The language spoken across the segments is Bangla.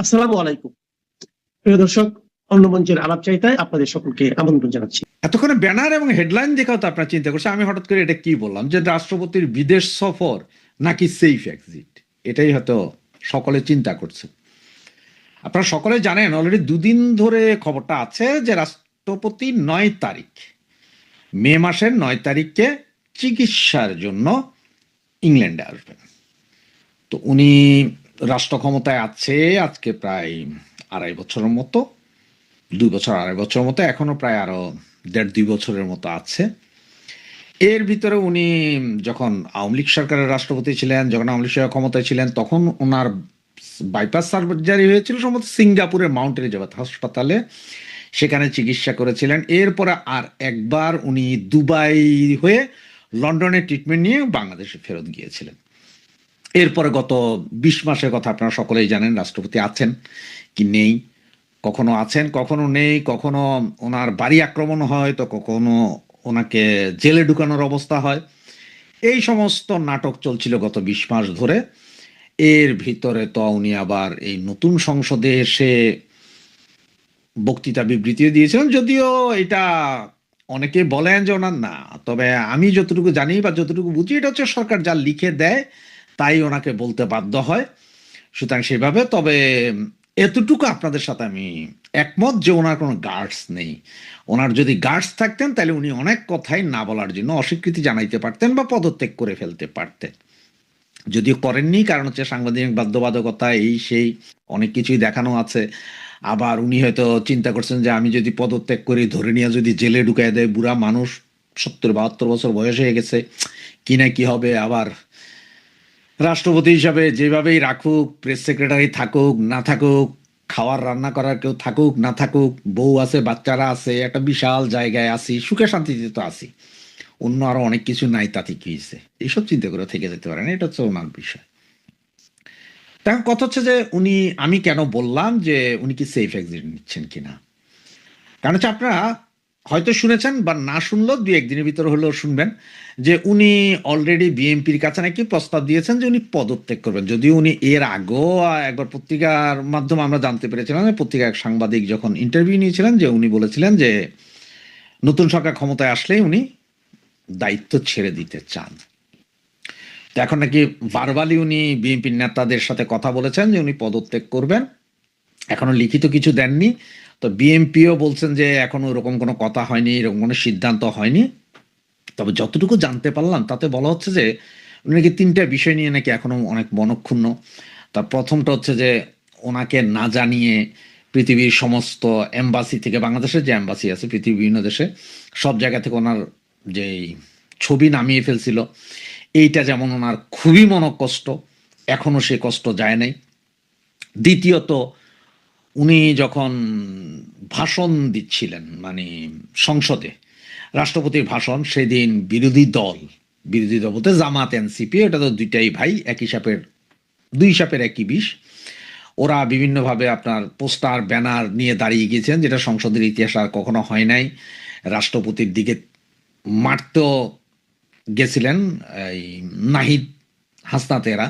আসসালামু আলাইকুম প্রিয় দর্শক, অন্য মঞ্চের আলাপ চাইতায় আপনাদের সকলকে আমন্ত্রণ জানাচ্ছি। এতক্ষণে ব্যানার এবং হেডলাইন দেখাও তো আপনার চিন্তা করছে, আমি হঠাৎ করে এটা কি বললাম যে রাষ্ট্রপতির বিদেশ সফর নাকি সেফ এক্সিট, এটাই হয়তো সকলে চিন্তা করছে। আপনারা সকলে জানেন অলরেডি দুদিন ধরে খবরটা আছে যে রাষ্ট্রপতি 9 তারিখ, মে মাসের 9 তারিখে চিকিৎসার জন্য ইংল্যান্ডে আসবেন। তো উনি রাষ্ট্র ক্ষমতায় আছে আজকে প্রায় 2.5 বছরের মতো, 2 বছর 2.5 বছরের মতো, এখনো প্রায় আরো 1.5-2 বছরের মতো আছে। এর ভিতরে উনি যখন আওয়ামী লীগ সরকারের রাষ্ট্রপতি ছিলেন, যখন আওয়ামী লীগ সরকার ক্ষমতায় ছিলেন, তখন ওনার বাইপাস সার্জারি হয়েছিল সম্ভবত সিঙ্গাপুরের মাউন্ট এলিজাবেথ হাসপাতালে, সেখানে চিকিৎসা করেছিলেন। এরপরে আর একবার উনি দুবাই হয়ে লন্ডনে ট্রিটমেন্ট নিয়ে বাংলাদেশে ফেরত গিয়েছিলেন। এরপরে গত 20 মাসের কথা আপনারা সকলেই জানেন, রাষ্ট্রপতি আছেন কি নেই, কখনো আছেন কখনো নেই, কখনো ওনার বাড়ি আক্রমণ হয় তো কখনো ওনাকে জেলে ঢুকানোর অবস্থা হয়। এই সমস্ত নাটক চলছিল গত 20 মাস ধরে। এর ভিতরে তো উনি আবার এই নতুন সংসদে এসে বক্তৃতা বিবৃতিও দিয়েছিলেন, যদিও এটা অনেকে বলেন যে ওনার না, তবে আমি যতটুকু জানি বা যতটুকু বুঝি এটা হচ্ছে সরকার যা লিখে দেয় তাই ওনাকে বলতে বাধ্য হয়, সুতরাং সেভাবে। তবে এতটুকু আপনাদের সাথে আমি একমত যে ওনার কোনো গার্ডস নেই। ওনার যদি গার্ডস থাকতেন তাহলে উনি অনেক কথাই না বলার জন্য অস্বীকৃতি জানাইতে পারতেন বা পদত্যাগ করে ফেলতে পারতেন, যদিও করেননি, কারণ হচ্ছে সাংবিধানিক বাধ্যবাধকতা, এই সেই অনেক কিছুই দেখানো আছে। আবার উনি হয়তো চিন্তা করছেন যে আমি যদি পদত্যাগ করি, ধরে নিয়ে যদি জেলে ঢুকাই দেয়, বুড়া মানুষ, 70-72 বছর বয়স হয়ে গেছে, কি না কি হবে। আবার রাষ্ট্রপতি হিসাবে যেভাবেই রাখুক, প্রেস সেক্রেটারি থাকুক না থাকুক, খাওয়ার রান্না করার কেউ থাকুক না থাকুক, বউ আছে বাচ্চারা আছে, একটা বিশাল জায়গায় আছি, সুখে শান্তিতে তো আছি, অন্য আরো অনেক কিছু নাই, তাতে কি হয়েছে, এইসব চিন্তা করে থেকে যেতে পারেন, এটা হচ্ছে ওনার বিষয়। তখন কথা হচ্ছে যে উনি, আমি কেন বললাম যে উনি কি সেফ এক্সিট নিচ্ছেন কিনা, কারণ হচ্ছে আপনারা হয়তো শুনেছেন বা না শুনলেও 2-1 দিনের ভিতরে হলেও শুনবেন যে উনি অলরেডি বিএনপির কাছে নাকি প্রস্তাব দিয়েছেন যে উনি পদত্যাগ করবেন। যদিও উনি এর আগেও একবার পত্রিকার মাধ্যমে আমরা জানতে পেরেছিলাম, পত্রিকার এক সাংবাদিক যখন ইন্টারভিউ নিয়েছিলেন, যে উনি বলেছিলেন যে নতুন সরকার ক্ষমতায় আসলেই উনি দায়িত্ব ছেড়ে দিতে চান। তো এখন নাকি ভার্বালি উনি বিএনপির নেতাদের সাথে কথা বলেছেন যে উনি পদত্যাগ করবেন, এখনো লিখিত কিছু দেননি। তো বিএনপিও বলছেন যে এখনো ওরকম কোনো কথা হয়নি, এরকম কোনো সিদ্ধান্ত হয়নি। তবে যতটুকু জানতে পারলাম তাতে বলা হচ্ছে যে উনি নাকি 3টা বিষয় নিয়ে নাকি এখনো অনেক মনক্ষুণ্ণ। তার প্রথমটা হচ্ছে যে ওনাকে না জানিয়ে পৃথিবীর সমস্ত এম্বাসি থেকে, বাংলাদেশের যে এম্বাসি আছে পৃথিবীর বিভিন্ন দেশে, সব জায়গা থেকে ওনার যে ছবি নামিয়ে ফেলছিল, এইটা যেমন ওনার খুবই মনকষ্ট, এখনো সে কষ্ট যায় নাই। দ্বিতীয়ত, উনি যখন ভাষণ দিচ্ছিলেন মানে সংসদে, রাষ্ট্রপতির ভাষণ, সেদিন বিরোধী দল বলতে জামাত এনসিপি, এটা তো দুইটাই ভাই, একই সাপের দুই সাপের একই বিষ, ওরা বিভিন্নভাবে আপনার পোস্টার ব্যানার নিয়ে দাঁড়িয়ে গিয়েছেন, যেটা সংসদের ইতিহাস আর কখনো হয় নাই। রাষ্ট্রপতির দিকে মারতেও গেছিলেন এই নাহিদ হাসনাতেরা,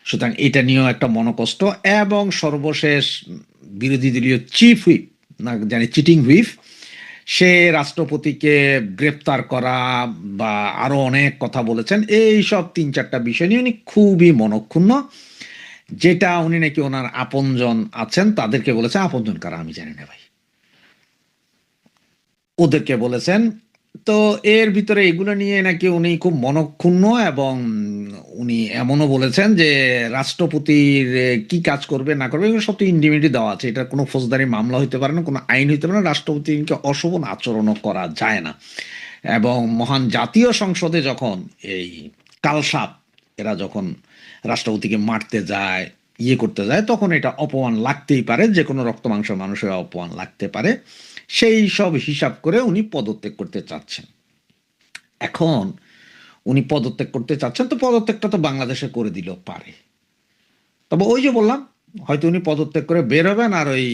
সুতরাং এটা নিয়েও একটা মনোকষ্ট। এবং সর্বশেষ বিরোধী দলীয় চিফ হুইপ, না জানি চিটিং হুইপ, সে রাষ্ট্রপতিকে গ্রেপ্তার করা বা আরো অনেক কথা বলেছেন। এই সব 3-4টা বিষয় নিয়ে উনি খুবই মনক্ষুণ্ণ, যেটা উনি নাকি ওনার আপনজন আছেন তাদেরকে বলেছেন, আপনজন কারা আমি জানি না ভাই, ওদেরকে বলেছেন। তো এর ভিতরে এগুলো নিয়ে নাকি উনি খুব মনক্ষুণ্ণ, এবং উনি এমনও বলেছেন যে রাষ্ট্রপতির কি কাজ করবে না করবে এগুলো সব তো ইন্ডিমেন্টই দেওয়া আছে, এটা কোনো ফৌজদারি মামলা হইতে পারে না, কোনো আইন হইতে পারে না, রাষ্ট্রপতিকে অশোভন আচরণও করা যায় না। এবং মহান জাতীয় সংসদে যখন এই কালসাপ এরা যখন রাষ্ট্রপতিকে মারতে যায়, ইয়ে করতে যায়, তখন এটা অপমান লাগতেই পারে, যে কোনো রক্ত মাংসের মানুষের অপমান লাগতে পারে। সেই সব হিসাব করে উনি পদত্যাগ করতে চাচ্ছেন। এখন উনি পদত্যাগ করতে চাচ্ছেন, তো পদত্যাগটা তো বাংলাদেশে করে দিলেও পারে। তবে ওই যে বললাম, হয়তো উনি পদত্যাগ করে বের হবেন আর ওই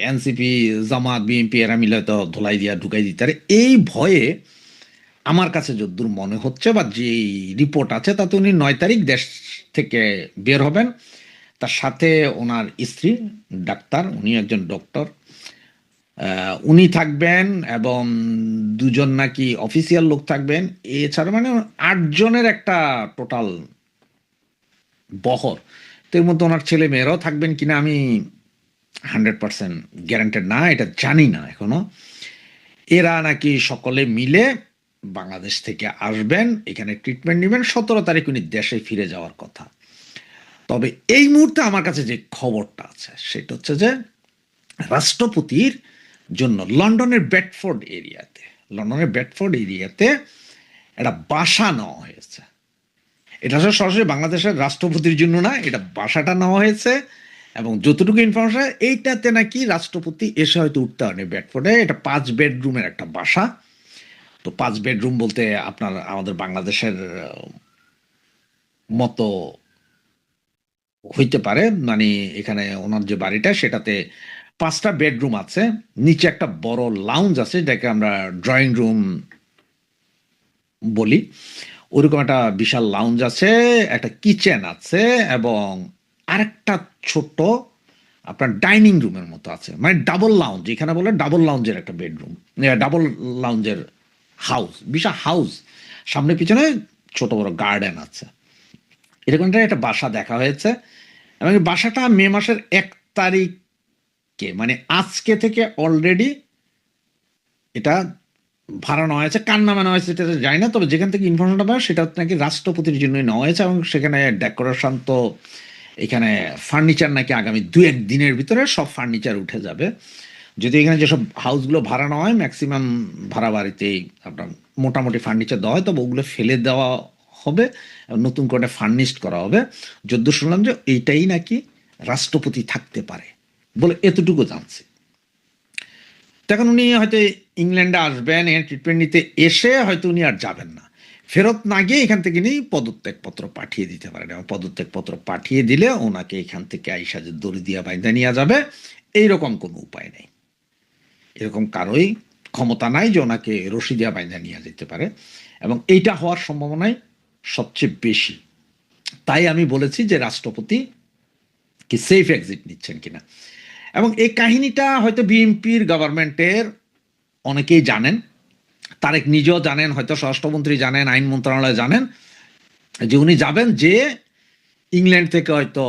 এনসিপি জামাত বিএনপি এরা মিলে তো ধোলাই দিয়া ঢুকাই দিতে পারে, এই ভয়ে আমার কাছে যদ্দূর মনে হচ্ছে বা যে রিপোর্ট আছে তাতে উনি 9 তারিখ দেশ থেকে বের হবেন। তার সাথে ওনার স্ত্রী ডাক্তার, উনি একজন ডক্টর, উনি থাকবেন এবং দুজন নাকি অফিসিয়াল লোক থাকবেন। এছাড়া মানে ৮ জনের একটা টোটাল বহর। তো এর মধ্যে ওনার ছেলে মেয়েরাও থাকবেন কিনা আমি 100% গ্যারান্টেড না, এটা জানি না এখনো। এরা নাকি সকলে মিলে বাংলাদেশ থেকে আসবেন, এখানে ট্রিটমেন্ট নেবেন, 17 তারিখ উনি দেশে ফিরে যাওয়ার কথা। তবে এই মুহূর্তে আমার কাছে যে খবরটা আছে সেটা হচ্ছে যে রাষ্ট্রপতির জন্য লন্ডনের বেডফোর্ড এরিয়াতে একটা বাসা নেওয়া হয়েছে। এটা আসলে সরাসরি বাংলাদেশের রাষ্ট্রপতির জন্য না, এটা বাসাটা নেওয়া হয়েছে। এবং যতটুকু ইনফরমেশন, এইটাতে নাকি রাষ্ট্রপতি এসে হয়তো উঠতে হয়নি বেডফোর্ডে। এটা 5 বেডরুমের একটা বাসা। তো 5 বেডরুম বলতে আপনার আমাদের বাংলাদেশের মতো হইতে পারে, মানে এখানে ওনার যে বাড়িটা সেটাতে 5টা বেডরুম আছে, নিচে একটা বড় লাউঞ্জ আছে যেটাকে আমরা ড্রয়িং রুম বলি, ওরকম একটা বিশাল লাউঞ্জ আছে, একটা কিচেন আছে এবং আরেকটা ছোট আপনার ডাইনিং রুমের মতো আছে, মানে ডাবল লাউঞ্জ, এখানে বলে ডাবল লাউঞ্জের একটা বেডরুম, ডাবল লাউঞ্জের হাউস, বিশাল হাউস, সামনে পিছনে ছোট বড় গার্ডেন আছে। এরকম একটা বাসা দেখা হয়েছে এবং বাসাটা মে মাসের 1 তারিখে মানে আজকে থেকে অলরেডি এটা ভাড়া নেওয়া হয়েছে। কার নামে নেওয়া হয়েছে সেটা জানি না, তবে যেখান থেকে ইনফরমেশনটা পাওয়া সেটা নাকি রাষ্ট্রপতির জন্যই নেওয়া হয়েছে এবং সেখানে ডেকোরেশন তো, এখানে ফার্নিচার নাকি আগামী 2-1 দিনের ভিতরে সব ফার্নিচার উঠে যাবে। যদি এখানে যেসব হাউসগুলো ভাড়া নেওয়া হয় ম্যাক্সিমাম ভাড়া বাড়িতেই আপনার মোটামুটি ফার্নিচার দেওয়া হয়, তবে ওগুলো ফেলে দেওয়া হবে, নতুন করে ফার্নিশড করা হবে। যদ্দূর শুনলাম যে এইটাই নাকি রাষ্ট্রপতি থাকতে পারে বলে এতটুকু জানছি। তখন উনি হয়তো ইংল্যান্ডে আসবেন, ট্রিটমেন্ট নিতে এসে হয়তো উনি আর যাবেন না, ফেরত না গিয়ে এখান থেকে নিয়ে পদত্যাগপত্র পাঠিয়ে দিতে পারেন এবং পদত্যাগপত্র পাঠিয়ে দিলে ওনাকে এখান থেকে আইসা যে দড়ি দিয়া বাইন্দা নিয়ে যাবে এইরকম কোনো উপায় নেই। এরকম কারোই ক্ষমতা নাই যে ওনাকে রশি দিয়া বাইন্দা নিয়ে যেতে পারে এবং এইটা হওয়ার সম্ভাবনাই সবচেয়ে বেশি। তাই আমি বলেছি যে রাষ্ট্রপতি কি সেফ এক্সিট নিচ্ছেন কিনা। এবং এই কাহিনীটা হয়তো বিএনপির গভর্নমেন্টের অনেকেই জানেন, তারেক নিজেও জানেন, হয়তো স্বরাষ্ট্রমন্ত্রী জানেন, আইন মন্ত্রণালয় জানেন যে উনি যাবেন, যে ইংল্যান্ড থেকে হয়তো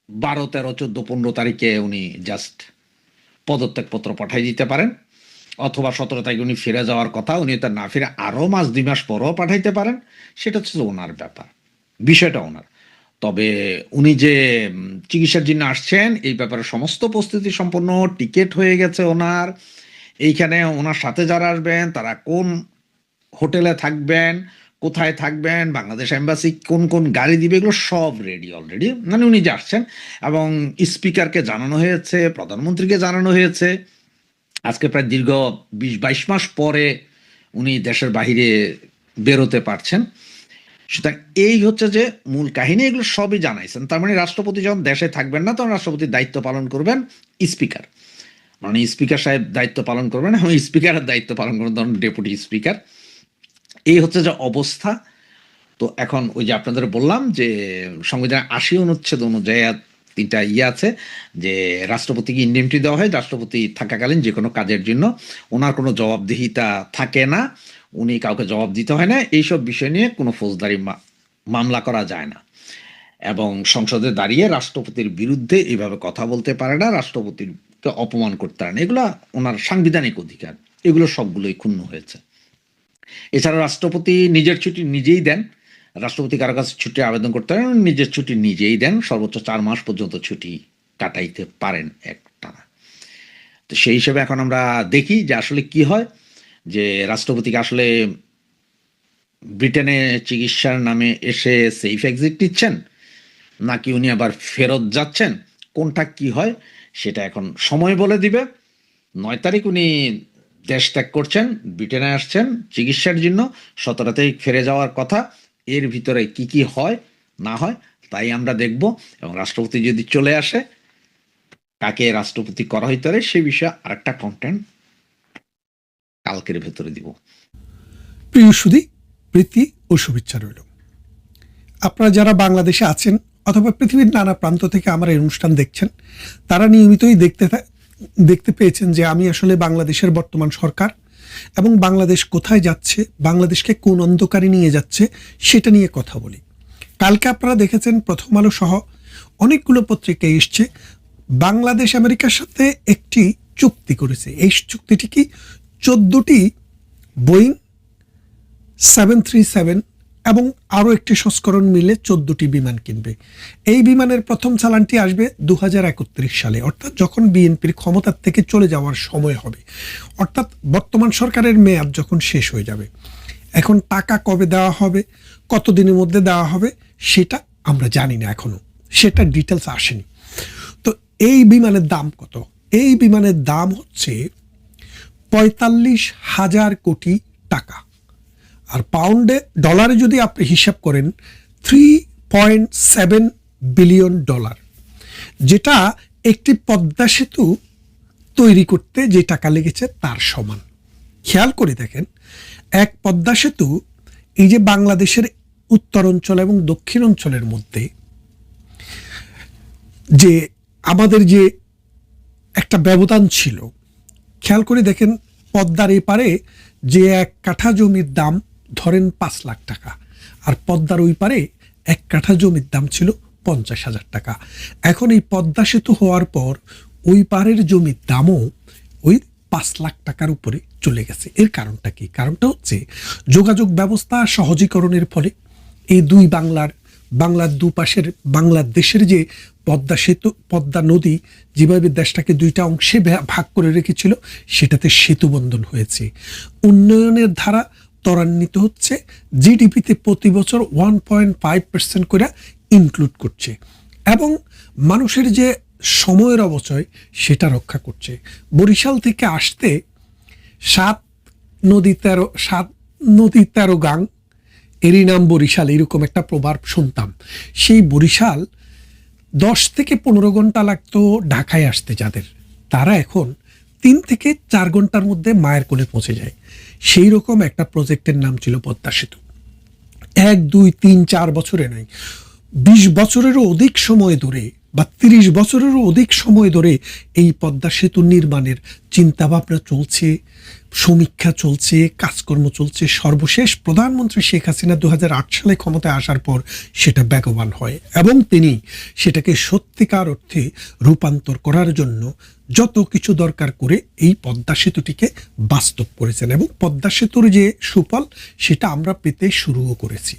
12, 13, 14, 15 তারিখে উনি জাস্ট পদত্যাগপত্র পাঠিয়ে দিতে পারেন, অথবা 17 তারিখে উনি ফিরে যাওয়ার কথা, উনি তার না ফিরে আরও 1-2 মাস পরেও পাঠাইতে পারেন, সেটা হচ্ছে ওনার ব্যাপার, বিষয়টা ওনার। তবে উনি যে চিকিৎসার জন্য আসছেন এই ব্যাপারে সমস্ত প্রস্তুতি সম্পন্ন, টিকিট হয়ে গেছে ওনার। এইখানে ওনার সাথে যারা আসবেন তারা কোন হোটেলে থাকবেন, কোথায় থাকবেন, বাংলাদেশ এম্বাসি কোন কোন গাড়ি দিবে, এগুলো সব রেডি অলরেডি। মানে উনি যে আসছেন এবং স্পিকারকে জানানো হয়েছে, প্রধানমন্ত্রীকে জানানো হয়েছে, আজকে প্রায় দীর্ঘ 20-22 মাস পরে উনি দেশের বাহিরে বেরোতে পারছেন। সুতরাং এই হচ্ছে যে মূল কাহিনী, এগুলো সবই জানাইছেন। তার মানে রাষ্ট্রপতি যখন দেশে থাকবেন না তখন রাষ্ট্রপতির দায়িত্ব পালন করবেন স্পিকার, মানে স্পিকার সাহেব দায়িত্ব পালন করবেন এবং স্পিকারের দায়িত্ব পালন করবেন ধরুন ডেপুটি স্পিকার। এই হচ্ছে যে অবস্থা। তো এখন ওই যে আপনাদের বললাম যে সংবিধান 80 অনুচ্ছেদ অনুযায়ী 3টা আছে যে রাষ্ট্রপতিকে ইন্ডেমনিটি দেওয়া হয়, রাষ্ট্রপতি থাকাকালীন যে কোনো কাজের জন্য ওনার কোনো জবাবদিহিতা থাকে না, উনি কাউকে জবাব দিতে হয় না, এইসব বিষয় নিয়ে কোনো ফৌজদারি মামলা করা যায় না এবং সংসদে দাঁড়িয়ে রাষ্ট্রপতির বিরুদ্ধে এইভাবে কথা বলতে পারে না, রাষ্ট্রপতিকে অপমান করতে পারে না, এগুলো ওনার সাংবিধানিক অধিকার, এগুলো সবগুলোই ক্ষুণ্ণ হয়েছে। এছাড়া রাষ্ট্রপতি নিজের ছুটি নিজেই দেন, রাষ্ট্রপতি কারো কাছে ছুটি আবেদন করতে পারেন, নিজের ছুটি নিজেই দেন, সর্বোচ্চ 4 মাস পর্যন্ত ছুটি কাটাইতে পারেন একটানা। তো সেই হিসেবে এখন আমরা দেখি যে আসলে কি হয়, যে রাষ্ট্রপতিকে আসলে ব্রিটেনে চিকিৎসার নামে এসে সেফ এক্সিট নিচ্ছেন নাকি উনি আবার ফেরত যাচ্ছেন, কোনটা কি হয় সেটা এখন সময় বলে দিবে। 9 তারিখ উনি দেশ ত্যাগ করছেন, ব্রিটেনে আসছেন চিকিৎসার জন্য, 17 তারিখ ফিরে যাওয়ার কথা। এর ভিতরে কি কি হয় না হয় তাই আমরা দেখব এবং রাষ্ট্রপতি যদি চলে আসে কাকে রাষ্ট্রপতি করা হইতে পারে সে বিষয়ে আরেকটা কন্টেন্ট কালকের ভেতরে দিব। প্রিয় সুধী, প্রীতি ও শুভেচ্ছা রইল। আপনারা যারা বাংলাদেশে আছেন অথবা পৃথিবীর নানা প্রান্ত থেকে আমার এই অনুষ্ঠান দেখছেন, তারা নিয়মিতই দেখতে পেয়েছেন যে আমি আসলে বাংলাদেশের বর্তমান সরকার এবং বাংলাদেশ কোথায় যাচ্ছে, বাংলাদেশকে কোন অন্ধকারে নিয়ে যাচ্ছে সেটা নিয়ে কথা বলি। কালকে আপনারা দেখেছেন প্রথম আলো সহ অনেকগুলো পত্রিকায় এসছে বাংলাদেশ আমেরিকার সাথে একটি চুক্তি করেছে। এই চুক্তিটি কি 14টি বোয়িং 737 এবং আরও একটি সংস্করণ মিলে 14টি বিমান কিনবে। এই বিমানের প্রথম চালানটি আসবে 2031 সালে, অর্থাৎ যখন বিএনপির ক্ষমতার থেকে চলে যাওয়ার সময় হবে, অর্থাৎ বর্তমান সরকারের মেয়াদ যখন শেষ হয়ে যাবে। এখন টাকা কবে দেওয়া হবে, কতদিনের মধ্যে দেওয়া হবে সেটা আমরা জানি না এখনো, সেটা ডিটেলস আসেনি। তো এই বিমানের দাম কত? এই বিমানের দাম হচ্ছে 45,000 কোটি টাকা, আর পাউন্ডে ডলারে যদি আপনি হিসাব করেন 3.7 বিলিয়ন ডলার, যেটা একটি পদ্মা সেতু তৈরি করতে যে টাকা লেগেছে তার সমান। খেয়াল করে দেখেন, এক পদ্মা সেতু এই যে বাংলাদেশের উত্তর অঞ্চল এবং দক্ষিণ অঞ্চলের মধ্যে যে আমাদের যে একটা ব্যবধান ছিল, খেয়াল করে দেখেন পদ্মার এপারে যে এক কাঠা জমির দাম ধরেন 5 লাখ টাকা, আর পদ্মার ওই পারে এক কাঠা জমির দাম ছিল 50,000 টাকা। এখন এই পদ্মা সেতু হওয়ার পর ওই পারের জমির দামও ওই 5 লাখ টাকার উপরে চলে গেছে। এর কারণটা কি? কারণটা হচ্ছে যোগাযোগ ব্যবস্থা সহজীকরণের ফলে এই দুই বাংলার দুপাশের বাংলাদেশের যে পদ্মা সেতু, পদ্মা নদী যেভাবে দেশটাকে দুইটা অংশে ভাগ করে রেখেছিল, সেটাতে সেতু বন্ধন হয়েছে। উন্নয়নের ধারা ত্বরান্বিত হচ্ছে, জিডিপিতে প্রতি বছর 1.5% করে ইনক্লুড করছে, এবং মানুষের যে সময়ের অবচয় সেটা রক্ষা করছে। বরিশাল থেকে আসতে 7 নদী 13 গাং, এরই নাম বরিশাল, এরকম একটা প্রবাদ শুনতাম। সেই বরিশাল 10 থেকে 15 ঘন্টা লাগতো ঢাকায় আসতে, যাদের তারা এখন 3 থেকে 4 ঘন্টার মধ্যে মায়ের কোলে পৌঁছে যায়। সেই রকম একটা প্রজেক্টের নাম ছিল পদ্মা সেতু। 1, 2, 3, 4 বছরে নয়, 20 বছরেরও অধিক সময় ধরে বা 30 বছরেরও অধিক সময় ধরে এই পদ্মা সেতু নির্মাণের চিন্তাভাবনা চলছে, সমীক্ষা চলছে, কাজকর্ম চলছে। সর্বশেষ প্রধানমন্ত্রী শেখ হাসিনা 2008 সালে ক্ষমতায় আসার পর সেটা বেগবান হয় এবং তিনি সেটাকে সত্যিকার অর্থে রূপান্তর করার জন্য যত কিছু দরকার করে এই পদ্মা সেতুটিকে বাস্তব করেছেন, এবং পদ্মা সেতুর যে সুফল সেটা আমরা পেতে শুরুও করেছি।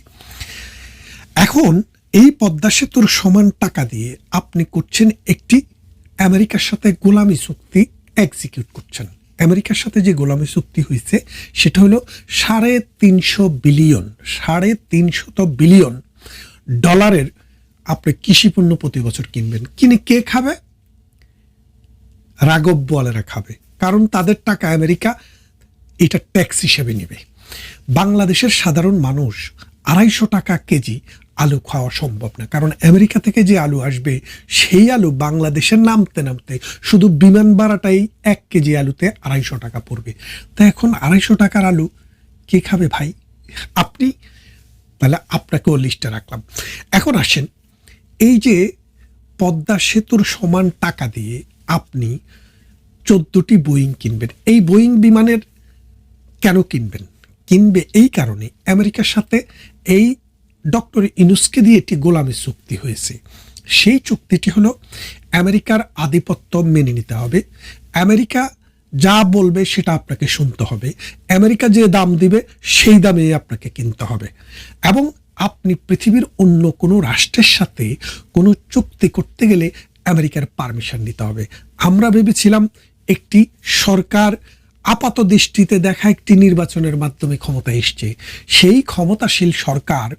এখন এই পদ্মা সেতুর সমান টাকা দিয়ে আপনি করছেন একটি আমেরিকার সাথে গোলামি চুক্তি এক্সিকিউট করছেন। আমেরিকার সাথে যে গোলামি চুক্তি হয়েছে সেটা হলো 350 বিলিয়ন ডলারের আপনি কৃষি পণ্য প্রতি বছর কিনবেন। কিনে কে খাবে? রাঘব বোয়ালেরা খাবে, কারণ তাদের টাকা আমেরিকা এটা ট্যাক্স হিসেবে নেবে। বাংলাদেশের সাধারণ মানুষ 250 টাকা কেজি আলু খাওয়া সম্ভব না, কারণ আমেরিকা থেকে যে আলু আসবে সেই আলু বাংলাদেশের নামতে নামতে শুধু বিমান ভাড়াটাই 1 কেজি আলুতে 250 টাকা পড়বে। তা এখন 250 টাকার আলু কে খাবে ভাই? আপনি, তাহলে আপনাকেও লিস্টে রাখলাম। এখন আসেন, এই যে পদ্মা সেতুর সমান টাকা দিয়ে আপনি 14টি বোয়িং কিনবেন, এই বোয়িং বিমানের কেন কিনবেন? কিনবে এই কারণে আমেরিকার সাথে এই ডক্টর ইউনূসকে দিয়ে একটি গোলামি চুক্তি হয়েছে। সেই চুক্তিটি হলো আমেরিকার আধিপত্য মেনে নিতে হবে, আমেরিকা যা বলবে সেটা আপনাকে শুনতে হবে, আমেরিকা যে দাম দিবে সেই দামে আপনাকে কিনতে হবে, এবং আপনি পৃথিবীর অন্য কোনো রাষ্ট্রের সাথে কোনো চুক্তি করতে গেলে আমেরিকার পারমিশন নিতে হবে। আমরা ভেবেছিলাম একটি সরকার আপাত দৃষ্টিতে দেখা একটি নির্বাচনের মাধ্যমে ক্ষমতা এসছে, সেই ক্ষমতাশীল সরকার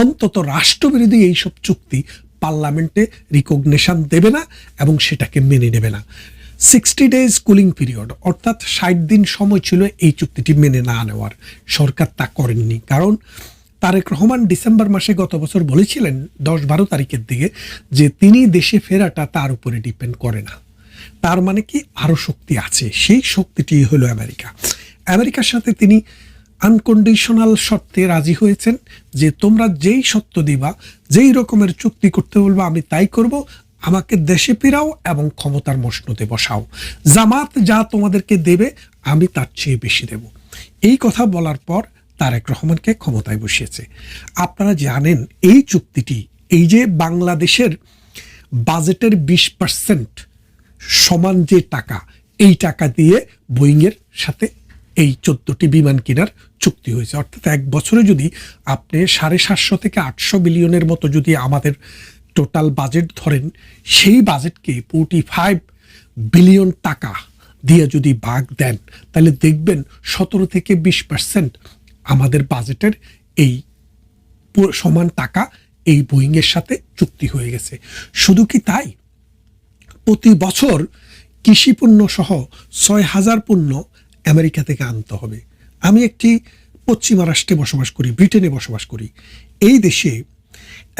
অন্তত রাষ্ট্রবিরোধী এইসব চুক্তি পার্লামেন্টে রিকগনিশন দেবে না এবং সেটাকে মেনে নেবে না। 60 ডেজ কুলিং পিরিয়ড, অর্থাৎ 60 দিন সময় ছিল এই চুক্তিটি মেনে না নেওয়ার। সরকার তা করেননি, কারণ তারেক রহমান ডিসেম্বর মাসে গত বছর বলেছিলেন 10-12 তারিখের দিকে যে তিনি দেশে ফেরাটা তার উপরে ডিপেন্ড করে না। তার মানে কি আরো শক্তি আছে, সেই শক্তিটি হলো আমেরিকা। আমেরিকার সাথে তিনি আনকন্ডিশনাল শর্তে রাজি হয়েছেন যে তোমরা যেই সত্য দিবা, যেই রকমের চুক্তি করতে বলবা আমি তাই করব, আমাকে দেশে ফিরাও এবং ক্ষমতার মসনদে বসাও, জামাত যা তোমাদেরকে দেবে আমি তার চেয়ে বেশি দেব। এই কথা বলার পর তারেক রহমানকে ক্ষমতায় বসিয়েছে। আপনারা জানেন এই চুক্তিটি, এই যে বাংলাদেশের বাজেটের 20% সমান যে টাকা, এই টাকা দিয়ে বোয়িংয়ের সাথে এই 14টি বিমান কেনার চুক্তি হয়েছে। অর্থাৎ এক বছরে যদি আপনি 750 থেকে 800 বিলিয়নের মতো যদি আমাদের টোটাল বাজেট ধরেন, সেই বাজেটকে 45 বিলিয়ন টাকা দিয়ে যদি ভাগ দেন, তাহলে দেখবেন 17 থেকে 20% আমাদের বাজেটের এই সমান টাকা এই বোয়িংয়ের সাথে চুক্তি হয়ে গেছে। শুধু কি তাই, প্রতি বছর কৃষি পণ্য সহ 6,000 পণ্য আমেরিকা থেকে আনতে হবে। আমি একটি পশ্চিমা রাষ্ট্রে বসবাস করি, ব্রিটেনে বসবাস করি। এই দেশে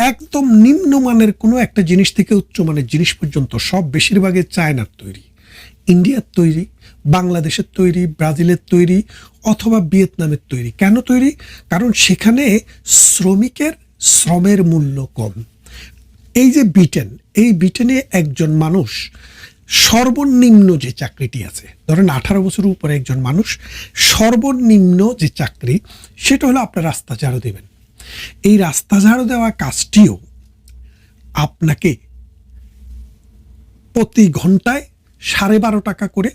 একদম নিম্নমানের কোনো একটা জিনিস থেকে উচ্চমানের জিনিস পর্যন্ত সব বেশিরভাগই চায়নার তৈরি, ইন্ডিয়ার তৈরি, বাংলাদেশের তৈরি, ব্রাজিলের তৈরি অথবা ভিয়েতনামের তৈরি। কেন তৈরি? কারণ সেখানে শ্রমিকের শ্রমের মূল্য কম। এই যে ব্রিটেন, এই ব্রিটেনে একজন মানুষ সর্বনিম্ন যে চাকরিটি আছে, ধরেন 18 বছরের উপরে একজন মানুষ সর্বনিম্ন যে চাকরি, সেটা হলো আপনার রাস্তা ঝাড়ু দেবেন। এই রাস্তা ঝাড়ু দেওয়া কাজটিও আপনাকে প্রতি ঘন্টায় 12.5 টাকা করে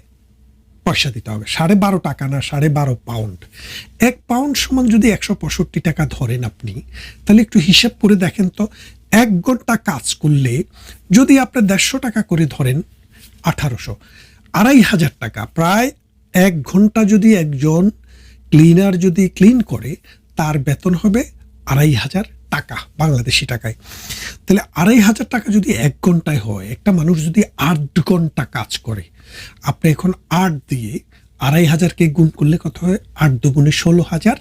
পয়সা দিতে হবে। 12.5 টাকা না, 12.5 পাউন্ড। 1 পাউন্ড সমান যদি 165 টাকা ধরেন আপনি, তাহলে একটু হিসাব করে দেখেন তো, 1 ঘন্টা কাজ করলে যদি আপনি 150 টাকা করে ধরেন, 1800, 2,500 টাকা, প্রায় 1 ঘন্টা যদি একজন ক্লিনার যদি ক্লিন করে, তার বেতন হবে 2,500 টাকা বাংলাদেশি টাকায়। তাহলে 2,500 টাকা যদি 1 ঘন্টায় হয়, একটা মানুষ যদি 8 ঘন্টা কাজ করে, আপনি এখন 8 দিয়ে 2,500কে গুণ করলে কত হয়? 8 দুগুণে 16,000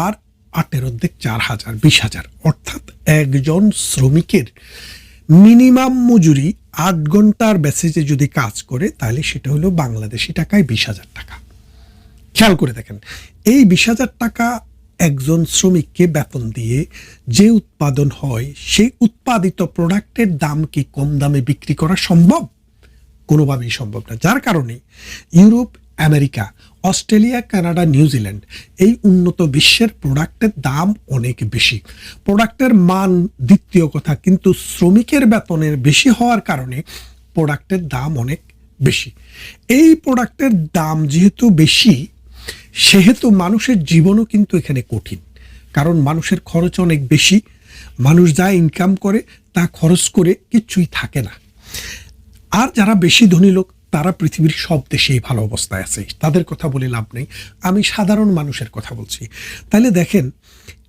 আর 8-এর অর্ধেক 4,000, 20,000। অর্থাৎ একজন শ্রমিকের মিনিমাম মজুরি 8 ঘন্টার বেসিসে যদি কাজ করে, তাহলে সেটা হলো বাংলাদেশি টাকায় 20,000 টাকা। খেয়াল করে দেখেন, এই 20,000 টাকা একজন শ্রমিককে বেতন দিয়ে যে উৎপাদন হয়, সেই উৎপাদিত প্রোডাক্টের দাম কি কম দামে বিক্রি করা সম্ভব? কোনোভাবেই সম্ভব না। যার কারণে Europe, America, Australia, Canada, New Zealand, এই উন্নত বিশ্বের প্রোডাক্টের দাম অনেক বেশি। প্রোডাক্টের মান দ্বিতীয় কথা, কিন্তু শ্রমিকের বেতনের বেশি হওয়ার কারণে প্রোডাক্টের দাম অনেক বেশি। এই প্রোডাক্টের দাম যেহেতু বেশি, সেহেতু মানুষের জীবনও কিন্তু এখানে কঠিন। কারণ মানুষের খরচ অনেক বেশি, মানুষ যা ইনকাম করে তা খরচ করে কিচ্ছুই থাকে না। আর যারা বেশি ধনী লোক, তারা পৃথিবীর সব দেশেই ভালো অবস্থায় আছে, তাদের কথা বলে লাভ নেই, আমি সাধারণ মানুষের কথা বলছি। তাহলে দেখেন,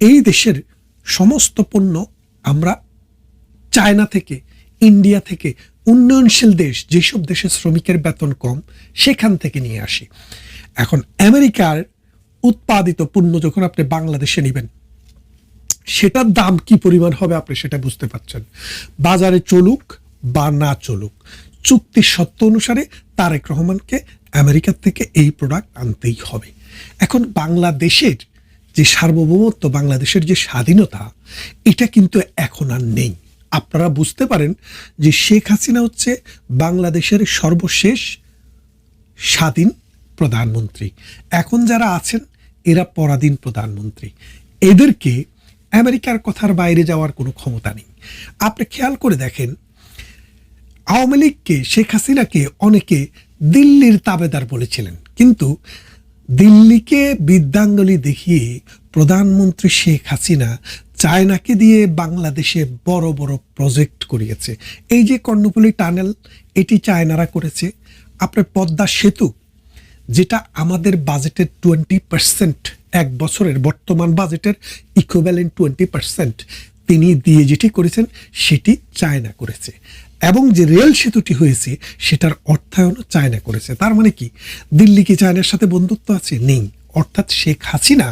এই দেশের সমস্ত পণ্য আমরা চায়না থেকে, ইন্ডিয়া থেকে, উন্নয়নশীল দেশ, যেসব দেশে শ্রমিকের বেতন কম, সেখান থেকে নিয়ে আসি। এখন আমেরিকার উৎপাদিত পণ্য যখন আপনি বাংলাদেশে নেবেন, সেটার দাম কি পরিমাণ হবে আপনি সেটা বুঝতে পারছেন। বাজারে চলুক বা না চলুক, চুক্তির শর্ত অনুসারে তারেক রহমানকে আমেরিকার থেকে এই প্রোডাক্ট আনতেই হবে। এখন বাংলাদেশের যে সার্বভৌমত্ব, বাংলাদেশের যে স্বাধীনতা, এটা কিন্তু এখন আর নেই। আপনারা বুঝতে পারেন যে শেখ হাসিনা হচ্ছে বাংলাদেশের সর্বশেষ স্বাধীন প্রধানমন্ত্রী। এখন যারা আছেন এরা পরাধীন প্রধানমন্ত্রী। এদেরকে আমেরিকার কথার বাইরে যাওয়ার কোনো ক্ষমতা নেই। আপনি খেয়াল করে দেখেন, আওয়ামী লীগকে, শেখ হাসিনাকে অনেকে দিল্লির তাবেদার বলেছিলেন, কিন্তু দিল্লিকে বিদ্যাঙ্গুলি দেখিয়ে প্রধানমন্ত্রী শেখ হাসিনা চায়নাকে দিয়ে বাংলাদেশে বড় বড় প্রজেক্ট করিয়েছে। এই যে কর্ণফুলী টানেল, এটি চায়নারা করেছে। আপনার পদ্মা সেতু, যেটা আমাদের বাজেটের 20%, এক বছরের বর্তমান বাজেটের ইকুইভ্যালেন্ট 20% তিনি দিয়ে যেটি করেছেন, সেটি চায়না করেছে। এবং যে রেল সেতুটি হয়েছে, সেটার অর্থায়নও চায়না করেছে। তার মানে কি, দিল্লি কি চায়নার সাথে বন্ধুত্ব আছে? নেই। অর্থাৎ শেখ হাসিনা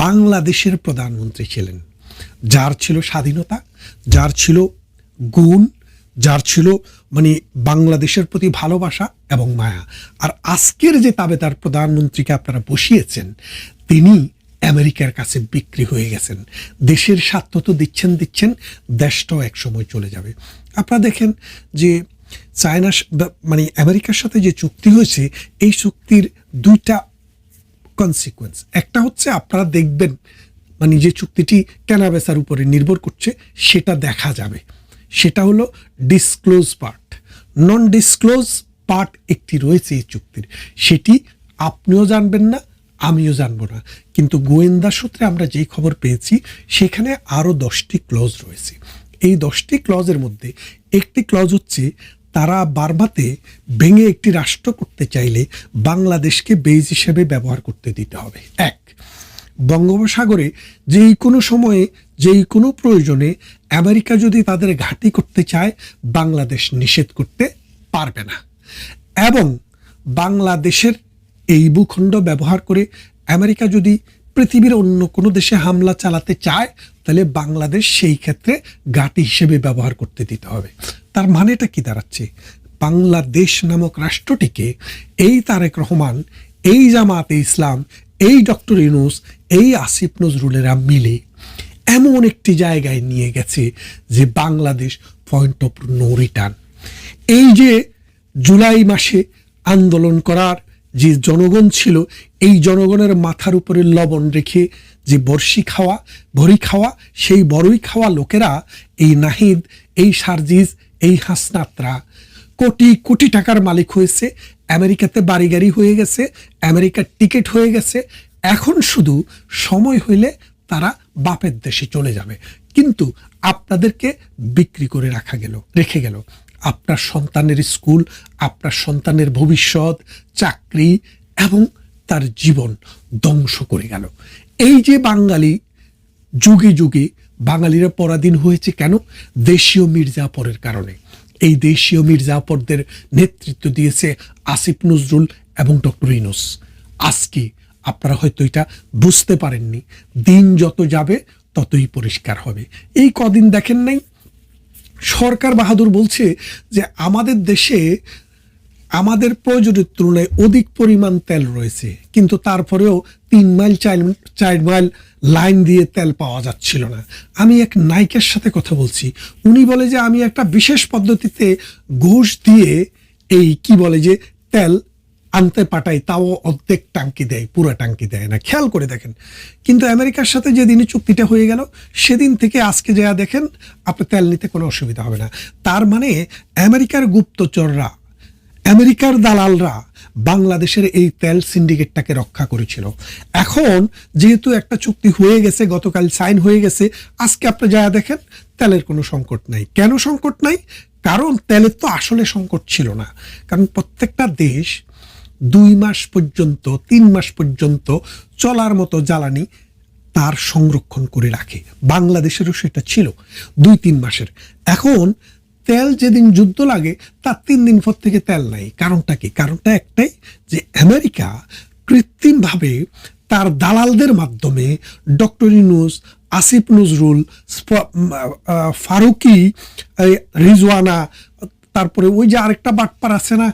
বাংলাদেশের প্রধানমন্ত্রী ছিলেন, যার ছিল স্বাধীনতা, যার ছিল গুণ, যার ছিল মানে বাংলাদেশের প্রতি ভালোবাসা এবং মায়া। আর আজকের যে তাবেদার প্রধানমন্ত্রীকে আপনারা বসিয়েছেন, তিনি আমেরিকার কাছে বিক্রি হয়ে গেছেন। দেশের স্বার্থ তো দিচ্ছেন, দেশটাও একসময় চলে যাবে। আপনারা দেখেন যে চায়না মানে আমেরিকার সাথে যে চুক্তি হয়েছে, এই চুক্তির দুইটা কনসিকুয়েন্স। একটা হচ্ছে আপনারা দেখবেন মানে যে চুক্তিটি কেনাবেচার উপরে নির্ভর করছে সেটা দেখা যাবে, সেটা হলো ডিসক্লোজ পার্ট। নন ডিসক্লোজ পার্ট একটি রয়েছে এই চুক্তির, সেটি আপনিও জানবেন না, আমিও জানবো না, কিন্তু গোয়েন্দা সূত্রে আমরা যেই খবর পেয়েছি সেখানে আরও 10টি ক্লজ রয়েছে। এই 10টি ক্লজের মধ্যে একটি ক্লজ হচ্ছে তারা বার্মাতে ভেঙে একটি রাষ্ট্র করতে চাইলে বাংলাদেশকে বেজ হিসেবে ব্যবহার করতে দিতে হবে। এক, বঙ্গোপসাগরে যেই কোনো সময়ে যেই কোনো প্রয়োজনে আমেরিকা যদি তাদের ঘাঁটি করতে চায় বাংলাদেশ নিষেধ করতে পারবে না, এবং বাংলাদেশের এই ভূখণ্ড ব্যবহার করে আমেরিকা যদি পৃথিবীর অন্য কোনো দেশে হামলা চালাতে চায় তাহলে বাংলাদেশ সেই ক্ষেত্রে ঘাঁটি হিসেবে ব্যবহার করতে দিতে হবে। তার মানেটা কি দাঁড়াচ্ছে? বাংলাদেশ নামক রাষ্ট্রটিকে এই তারেক রহমান, এই জামাতে ইসলাম, এই ডক্টর ইউনূস, এই আসিফ নজরুলেরা মিলে এমন একটি জায়গায় নিয়ে গেছে যে Bangladesh point of no return. এই যে জুলাই মাসে আন্দোলন করার যে জনগণ ছিল, এই জনগণের মাথার উপরে লবণ রেখে যে বড়ি খাওয়া সেই বড়ই খাওয়া লোকেরা, এই নাহিদ, এই সার্জিস, এই হাসনাতরা কোটি কোটি টাকার মালিক হয়েছে, আমেরিকাতে বাড়ি গাড়ি হয়ে গেছে, আমেরিকার টিকিট হয়ে গেছে। এখন শুধু সময় হইলে তারা বাপের দেশে চলে যাবে, কিন্তু আপনাদেরকে বিক্রি করে রেখে গেল। আপনার সন্তানের স্কুল, আপনার সন্তানের ভবিষ্যৎ, চাকরি এবং তার জীবন ধ্বংস করে গেল। এই যে বাঙালি যুগে যুগে বাঙালিরা পরাধীন হয়েছে কেন? দেশীয় মির্জাফরের কারণে। এই দেশীয় মির্জাফরদের নেতৃত্ব দিয়েছে আসিফ নজরুল এবং ডক্টর ইউনূস। আজকে আপনারা হয়তো এটা বুঝতে পারেননি, দিন যত যাবে ততই পরিষ্কার হবে। এই কদিন দেখেন নাই সরকার বাহাদুর বলছে যে আমাদের দেশে আমাদের প্রয়োজনের তুলনায় অধিক পরিমাণ তেল রয়েছে, কিন্তু তারপরেও 3 মাইল 4 মাইল লাইন দিয়ে তেল পাওয়া যাচ্ছিল না। আমি এক নায়িকার সাথে কথা বলছি, উনি বলে যে আমি একটা বিশেষ পদ্ধতিতে ঘুষ দিয়ে এই কি বলে যে তেল আনতে পাঠাই, তাও অর্ধেক টাঙ্কি দেয়, পুরো টাঙ্কি দেয় না। খেয়াল করে দেখেন। কিন্তু আমেরিকার সাথে যেদিনই চুক্তিটা হয়ে গেল সেদিন থেকে আজকে যা দেখেন আপনি তেল নিতে কোনো অসুবিধা হবে না। তার মানে আমেরিকার গুপ্তচররা, আমেরিকার দালালরা বাংলাদেশের এই তেল সিন্ডিকেটটাকে রক্ষা করেছিল। এখন যেহেতু একটা চুক্তি হয়ে গেছে, গতকাল সাইন হয়ে গেছে, আজকে আপনি যা দেখেন তেলের কোনো সংকট নাই। কেন সংকট নাই? কারণ তেলের তো আসলে সংকট ছিল না। কারণ প্রত্যেকটা দেশ 2 মাস পর্যন্ত 3 মাস পর্যন্ত চলার মতো জ্বালানি তার সংরক্ষণ করে রাখে। বাংলাদেশেরও সেটা ছিল 2-3 মাসের। এখন তেল যেদিন যুদ্ধ লাগে তার 3 দিন পর থেকে তেল নাই। কারণটা কি? কারণটা একটাই, যে আমেরিকা কৃত্রিমভাবে তার দালালদের মাধ্যমে ডক্টর ইউনূস, আসিফ নজরুল, ফারুকি, রিজওয়ানা, তারপরে ওই যে আরেকটা বাটপার আছে না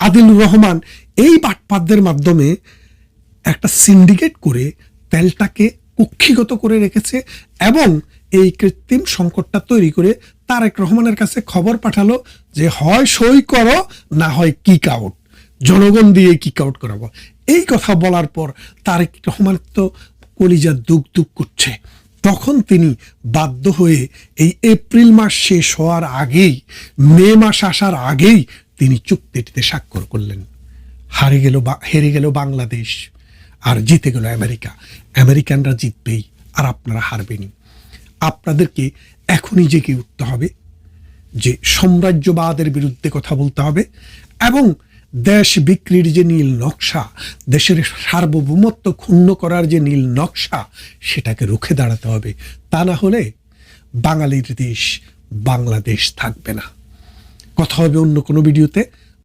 আদিলুর রহমান, এই বাটপারদের মাধ্যমে একটা সিন্ডিকেট করে তেলটাকে কক্ষিগত করে রেখেছে এবং এই কৃত্রিম সংকটটা তৈরি করে তারেক রহমানের কাছে খবর পাঠালো যে হয় সই করো, না হয় কিক আউট, জনগণ দিয়ে কিক আউট করাবো। এই কথা বলার পর তারেক রহমান তো কলিজা দুক দুক করছে। তখন তিনি বাধ্য হয়ে এই এপ্রিল মাস শেষ হওয়ার আগেই, মে মাস আসার আগেই তিনি চুক্তিটিতে স্বাক্ষর করলেন। হেরে গেল বাংলাদেশ আর জিতে গেল আমেরিকা। আমেরিকানরা জিতবেই আর আপনারা হারবেনই। আপনাদেরকে এখনই জেগে উঠতে হবে, যে সাম্রাজ্যবাদের বিরুদ্ধে কথা বলতে হবে এবং দেশ বিক্রির যে নীল নকশা, দেশের সার্বভৌমত্ব ক্ষুণ্ণ করার যে নীল নকশা, সেটাকে রুখে দাঁড়াতে হবে। তা না হলে বাঙালির দেশ বাংলাদেশ থাকবে না। কথা হবে অন্য কোনো ভিডিওতে।